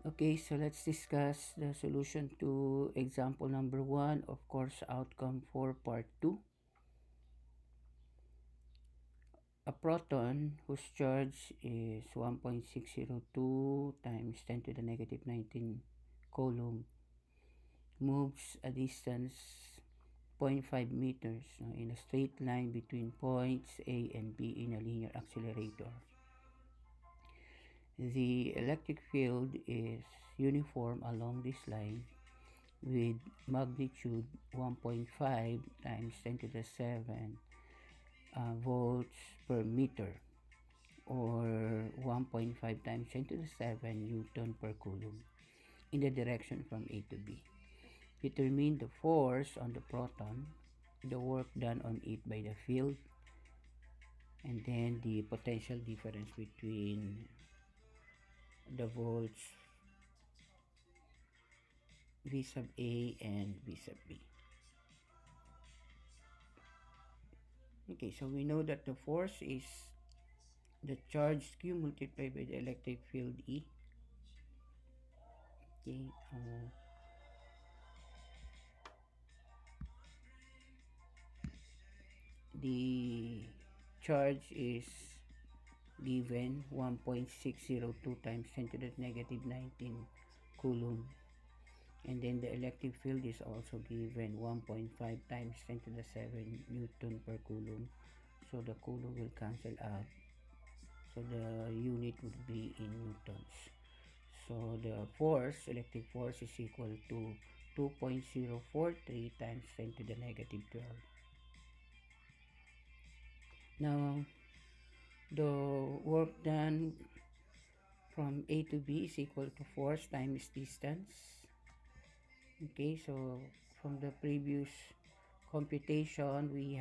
Okay, so let's discuss the solution to example number 1 of course outcome for part 2. A proton whose charge is 1.602 times 10 to the negative 19 coulomb moves a distance zero point 0.5 meters in a straight line between points A and B in a linear accelerator. The electric field is uniform along this line with magnitude 1.5 times 10 to the 7 volts per meter, or 1.5 times 10 to the 7 newton per coulomb in the direction from A to B. Determine the force on the proton, the work done on it by the field, and then the potential difference between the volts V sub A and V sub B. Okay, so we know that the force is the charge Q multiplied by the electric field E. Okay, the charge is given 1.602 times 10 to the negative 19 coulomb, and then the electric field is also given 1.5 times 10 to the 7 newton per coulomb, so the coulomb will cancel out, so the unit would be in newtons. So the force, electric force, is equal to 2.043 times 10 to the negative 12. Now, the work done from A to B is equal to force times distance. Okay, so from the previous computation, we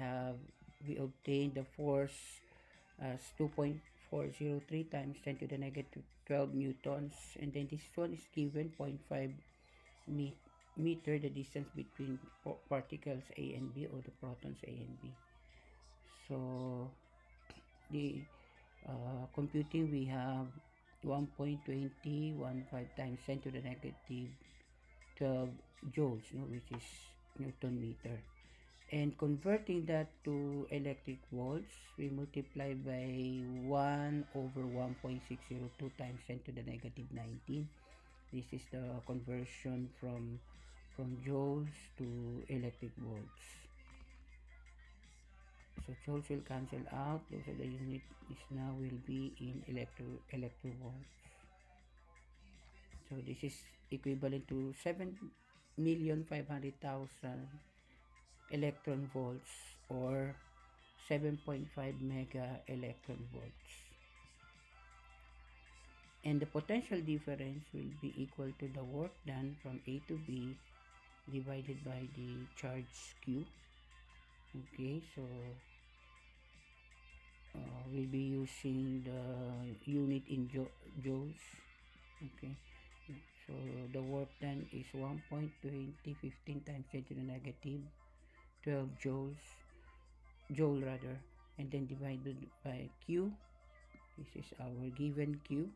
obtained the force as 2.403 times 10 to the negative 12 newtons, and then this one is given 0.5 meter, the distance between particles A and B, or the protons A and B. So the computing, we have 1.2015 times 10 to the negative 12 joules, no, which is Newton meter. And converting that to electric volts, we multiply by 1 over 1.602 times 10 to the negative 19. This is the conversion from joules to electric volts. So joules will cancel out, so the unit is now will be in electrovolts. So this is equivalent to 7,500,000 electron volts, or 7.5 mega electron volts. And the potential difference will be equal to the work done from A to B divided by the charge Q. Okay, so we'll be using the unit in joules. Okay, so the work done is 1.2015 times 10 to the negative 12 joule rather, and then divided by Q. This is our given Q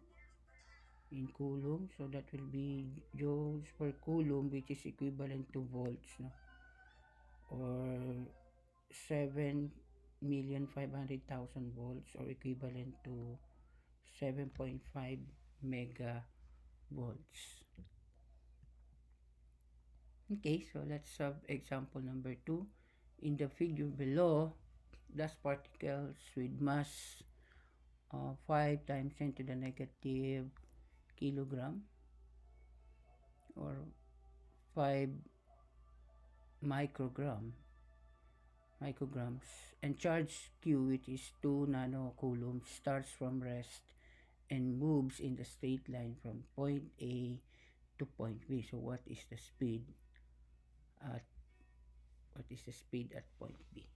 in coulomb, so that will be joules per coulomb, which is equivalent to volts, no? Or 7,500,000 volts, or equivalent to 7.5 mega volts. Okay, so let's have example number 2. In the figure below, dust particles with mass 5 times 10 to the negative kilogram, or 5 micrograms, and charge Q, which is 2 nanocoulombs, starts from rest and moves in the straight line from point A to point B. So what is the speed at point B?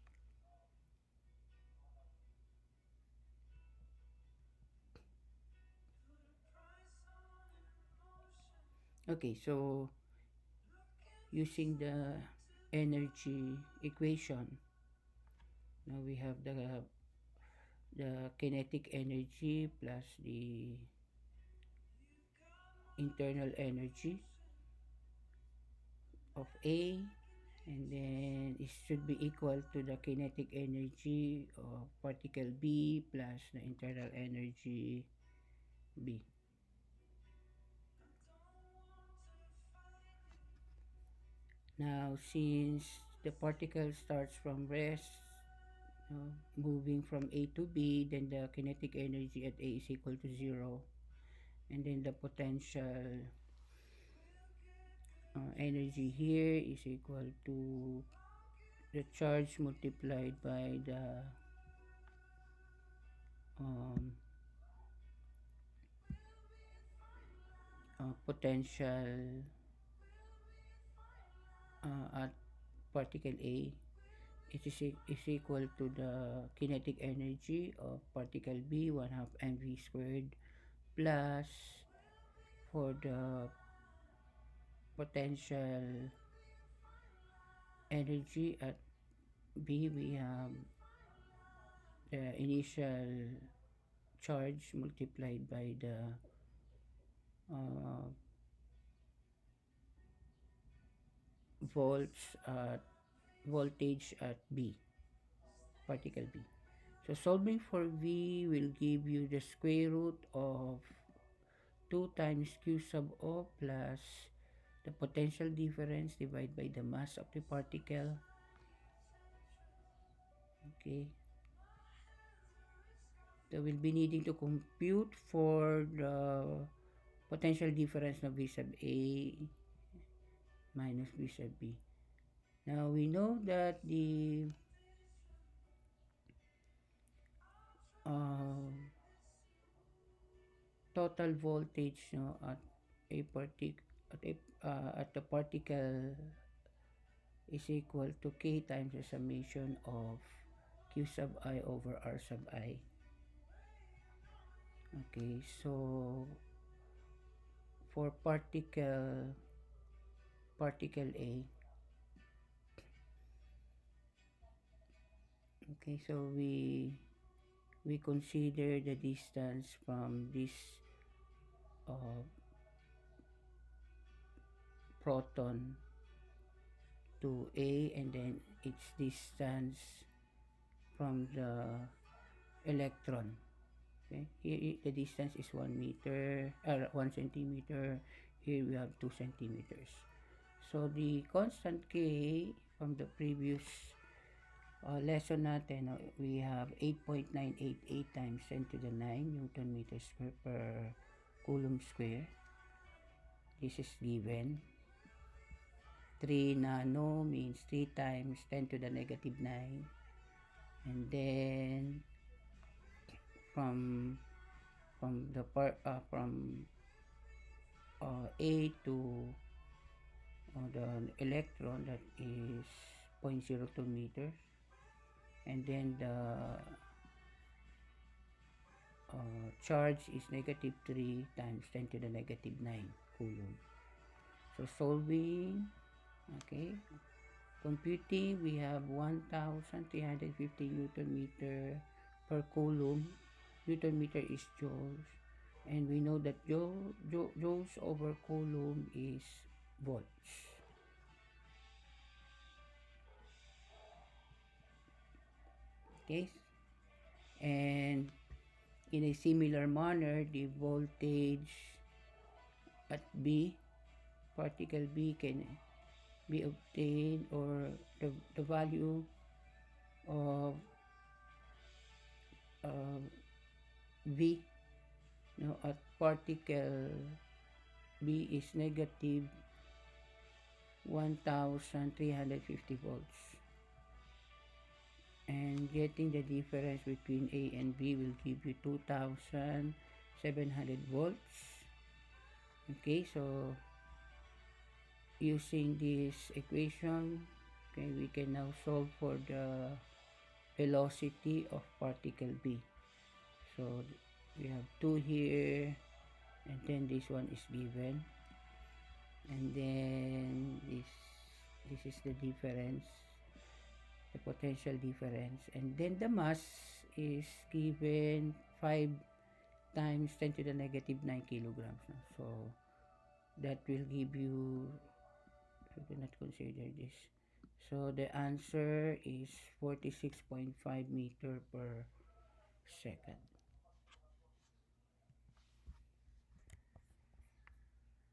Okay, so using the energy equation, now we have the kinetic energy plus internal energy of A, and then it should be equal to the kinetic energy of particle B plus the internal energy B. Now, since the particle starts from rest, moving from A to B, then the kinetic energy at A is equal to 0, and then the potential energy here is equal to the charge multiplied by the um, potential at particle A. Is equal to the kinetic energy of particle B, 1 half mv squared, plus for the potential energy at B, we have the initial charge multiplied by the uh, volts at voltage at B, particle B. So solving for V will give you the square root of 2 times Q sub O plus the potential difference divided by the mass of the particle. Okay. So we'll be needing to compute for the potential difference of V sub A minus V sub B. Now we know that the uh, total voltage, at a at the particle is equal to K times the summation of Q sub I over R sub I. Okay, so for particle A, okay, so we consider the distance from this uh, proton to A, and then its distance from the electron. Okay, here the distance is 1 meter, 1 centimeter. Here we have 2 centimeters. So the constant K from the previous lesson natin, we have 8.988 times 10 to the 9 Newton meter square per Coulomb square. This is given. 3 nano means 3 times 10 to the negative 9. And then from the from A to the electron, that is 0.02 meters, and then the charge is negative 3 times 10 to the negative 9 coulomb. So solving, okay, computing, we have 1350 Newton meter per coulomb. Newton meter is joules, and we know that joules over coulomb is volts. Okay, and in a similar manner, the voltage at B, particle B, can be obtained, or the value of V, at particle B is negative 1350 volts, and getting the difference between A and B will give you 2700 volts. Okay, so using this equation, okay, we can now solve for the velocity of particle B. So we have 2 here, and then this one is given, and then this is the difference, the potential difference, and then the mass is given 5 times 10 to the negative 9 kilograms. So that will give you, you cannot consider this. So the answer is 46.5 meter per second.